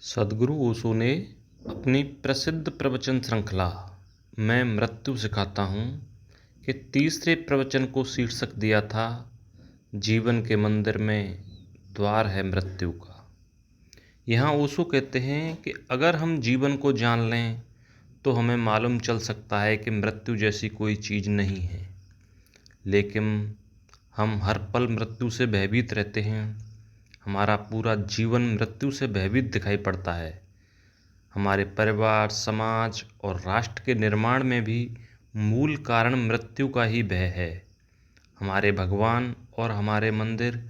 सद्गुरु ओशो ने अपनी प्रसिद्ध प्रवचन श्रृंखला मैं मृत्यु सिखाता हूँ के तीसरे प्रवचन को शीर्षक दिया था जीवन के मंदिर में द्वार है मृत्यु का। यहाँ ओशो कहते हैं कि अगर हम जीवन को जान लें तो हमें मालूम चल सकता है कि मृत्यु जैसी कोई चीज़ नहीं है, लेकिन हम हर पल मृत्यु से भयभीत रहते हैं। हमारा पूरा जीवन मृत्यु से भयभीत दिखाई पड़ता है। हमारे परिवार, समाज और राष्ट्र के निर्माण में भी मूल कारण मृत्यु का ही भय है। हमारे भगवान और हमारे मंदिर,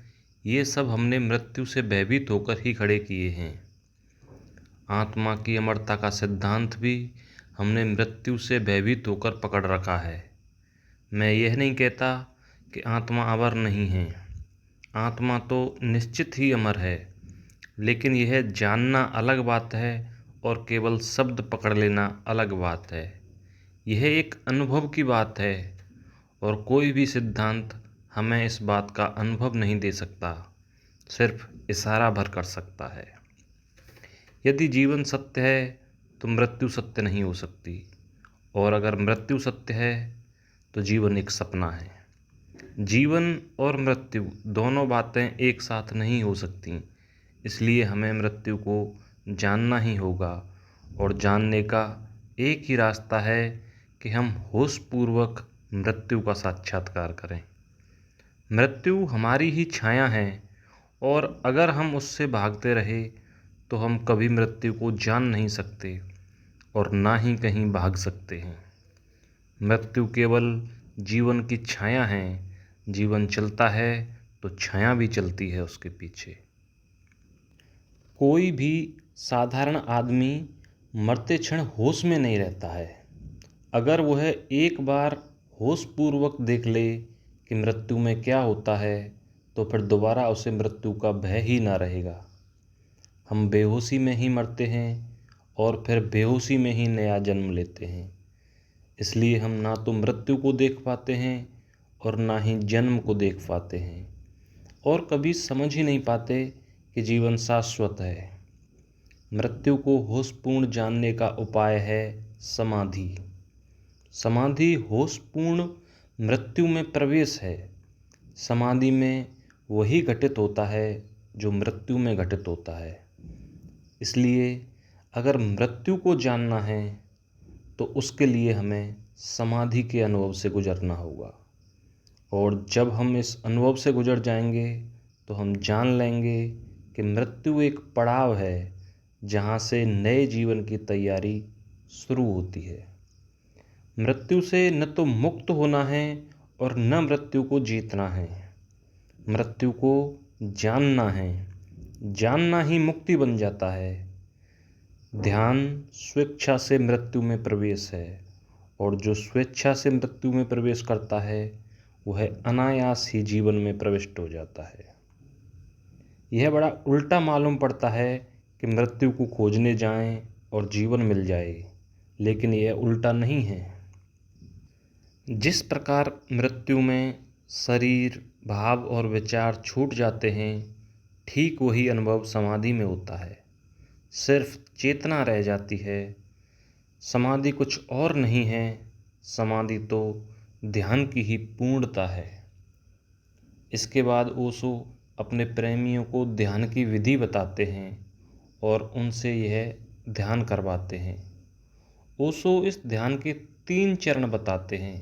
ये सब हमने मृत्यु से भयभीत होकर ही खड़े किए हैं। आत्मा की अमरता का सिद्धांत भी हमने मृत्यु से भयभीत होकर पकड़ रखा है। मैं यह नहीं कहता कि आत्मा अमर नहीं है, आत्मा तो निश्चित ही अमर है, लेकिन यह जानना अलग बात है और केवल शब्द पकड़ लेना अलग बात है। यह एक अनुभव की बात है और कोई भी सिद्धांत हमें इस बात का अनुभव नहीं दे सकता, सिर्फ इशारा भर कर सकता है। यदि जीवन सत्य है तो मृत्यु सत्य नहीं हो सकती, और अगर मृत्यु सत्य है तो जीवन एक सपना है। जीवन और मृत्यु दोनों बातें एक साथ नहीं हो सकती, इसलिए हमें मृत्यु को जानना ही होगा, और जानने का एक ही रास्ता है कि हम होशपूर्वक मृत्यु का साक्षात्कार करें। मृत्यु हमारी ही छाया है, और अगर हम उससे भागते रहे तो हम कभी मृत्यु को जान नहीं सकते और ना ही कहीं भाग सकते हैं। मृत्यु केवल जीवन की छाया है। जीवन चलता है तो छाया भी चलती है उसके पीछे। कोई भी साधारण आदमी मरते क्षण होश में नहीं रहता है। अगर वह एक बार होशपूर्वक देख ले कि मृत्यु में क्या होता है, तो फिर दोबारा उसे मृत्यु का भय ही ना रहेगा। हम बेहोशी में ही मरते हैं और फिर बेहोशी में ही नया जन्म लेते हैं। इसलिए हम ना तो मृत्यु को देख पाते हैं और ना ही जन्म को देख पाते हैं, और कभी समझ ही नहीं पाते कि जीवन शाश्वत है। मृत्यु को होशपूर्ण जानने का उपाय है समाधि। समाधि होशपूर्ण मृत्यु में प्रवेश है। समाधि में वही घटित होता है जो मृत्यु में घटित होता है। इसलिए अगर मृत्यु को जानना है तो उसके लिए हमें समाधि के अनुभव से गुजरना होगा, और जब हम इस अनुभव से गुजर जाएंगे तो हम जान लेंगे कि मृत्यु एक पड़ाव है जहाँ से नए जीवन की तैयारी शुरू होती है। मृत्यु से न तो मुक्त होना है और न मृत्यु को जीतना है। मृत्यु को जानना है। जानना ही मुक्ति बन जाता है। ध्यान स्वेच्छा से मृत्यु में प्रवेश है, और जो स्वेच्छा से मृत्यु में प्रवेश करता है वह अनायास ही जीवन में प्रविष्ट हो जाता है। यह बड़ा उल्टा मालूम पड़ता है कि मृत्यु को खोजने जाएं और जीवन मिल जाए, लेकिन यह उल्टा नहीं है। जिस प्रकार मृत्यु में शरीर, भाव और विचार छूट जाते हैं, ठीक वही अनुभव समाधि में होता है। सिर्फ चेतना रह जाती है। समाधि कुछ और नहीं है, समाधि तो ध्यान की ही पूर्णता है। इसके बाद ओशो अपने प्रेमियों को ध्यान की विधि बताते हैं और उनसे यह ध्यान करवाते हैं। ओशो इस ध्यान के 3 चरण बताते हैं।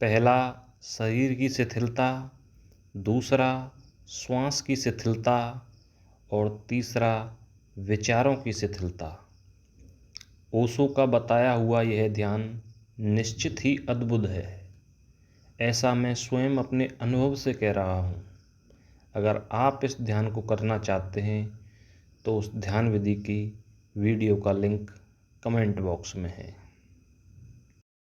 पहला शरीर की शिथिलता, दूसरा श्वास की शिथिलता, और तीसरा विचारों की शिथिलता। ओशो का बताया हुआ यह ध्यान निश्चित ही अद्भुत है। ऐसा मैं स्वयं अपने अनुभव से कह रहा हूँ। अगर आप इस ध्यान को करना चाहते हैं तो उस ध्यान विधि की वीडियो का लिंक कमेंट बॉक्स में है।